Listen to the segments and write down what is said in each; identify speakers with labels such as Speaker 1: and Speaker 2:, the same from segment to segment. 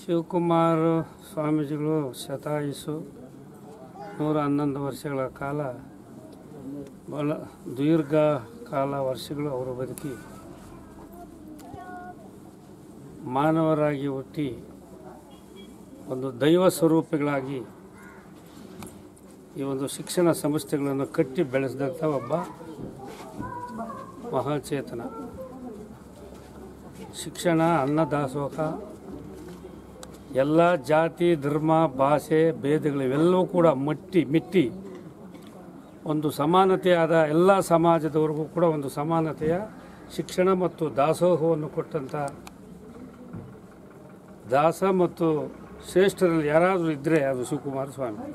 Speaker 1: ಶಿವಕುಮಾರ ಸ್ವಾಮೀಜಿಗಳು ಶತಾಯುಷು 111 ವರ್ಷಗಳ ಕಾಲ ಬಹಳ ದೀರ್ಘ ಕಾಲ ವರ್ಷಗಳು ಅವರು ಬದುಕಿ ಮಾನವರಾಗಿ ಹುಟ್ಟಿ ಒಂದು ದೈವ ಸ್ವರೂಪಿಗಳಾಗಿ ಈ ಒಂದು ಶಿಕ್ಷಣ ಸಂಸ್ಥೆಗಳನ್ನು ಕಟ್ಟಿ ಬೆಳೆಸಿದಂಥ ಒಬ್ಬ ಮಹಾಚೇತನ. ಶಿಕ್ಷಣ ಅನ್ನದಾಸೋಹ, ಎಲ್ಲ ಜಾತಿ ಧರ್ಮ ಭಾಷೆ ಭೇದಗಳಿವೆಲ್ಲವೂ ಕೂಡ ಮಿಟ್ಟಿ ಒಂದು ಸಮಾನತೆಯಾದ ಎಲ್ಲ ಸಮಾಜದವರೆಗೂ ಕೂಡ ಒಂದು ಸಮಾನತೆಯ ಶಿಕ್ಷಣ ಮತ್ತು ದಾಸೋಹವನ್ನು ಕೊಟ್ಟಂಥ ದಾಸ ಮತ್ತು ಶ್ರೇಷ್ಠರಲ್ಲಿ ಯಾರಾದರೂ ಇದ್ದರೆ ಅದು ಶಿವಕುಮಾರ ಸ್ವಾಮಿ.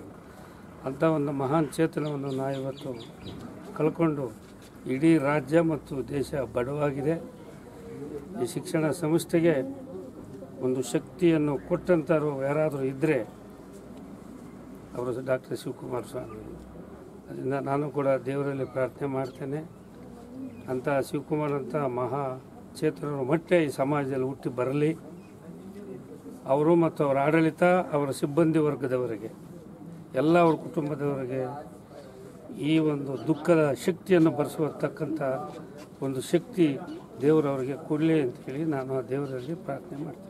Speaker 1: ಅಂಥ ಒಂದು ಮಹಾನ್ ಚೇತನವನ್ನು ನಾವು ಇವತ್ತು ಕಳ್ಕೊಂಡು ಇಡೀ ರಾಜ್ಯ ಮತ್ತು ದೇಶ ಬಡವಾಗಿದೆ. ಈ ಶಿಕ್ಷಣ ಸಂಸ್ಥೆಗೆ ಒಂದು ಶಕ್ತಿಯನ್ನು ಕೊಟ್ಟಂಥವ್ರು ಯಾರಾದರೂ ಇದ್ದರೆ ಅವರು ಡಾಕ್ಟರ್ ಶಿವಕುಮಾರ ಸ್ವಾಮಿ. ಅದರಿಂದ ನಾನು ಕೂಡ ದೇವರಲ್ಲಿ ಪ್ರಾರ್ಥನೆ ಮಾಡ್ತೇನೆ, ಅಂಥ ಶಿವಕುಮಾರ್ ಅಂತ ಮಹಾ ಚೇತನರು ಮತ್ತೆ ಈ ಸಮಾಜದಲ್ಲಿ ಹುಟ್ಟಿ ಬರಲಿ. ಅವರು ಮತ್ತು ಅವರ ಆಡಳಿತ, ಅವರ ಸಿಬ್ಬಂದಿ ವರ್ಗದವರಿಗೆ, ಎಲ್ಲ ಅವ್ರ ಕುಟುಂಬದವರಿಗೆ ಈ ಒಂದು ದುಃಖದ ಶಕ್ತಿಯನ್ನು ಭರಿಸುವತಕ್ಕಂಥ ಒಂದು ಶಕ್ತಿ ದೇವರವರಿಗೆ ಕೊಡಲಿ ಅಂತೇಳಿ ನಾನು ಆ ದೇವರಲ್ಲಿ ಪ್ರಾರ್ಥನೆ ಮಾಡ್ತೀನಿ.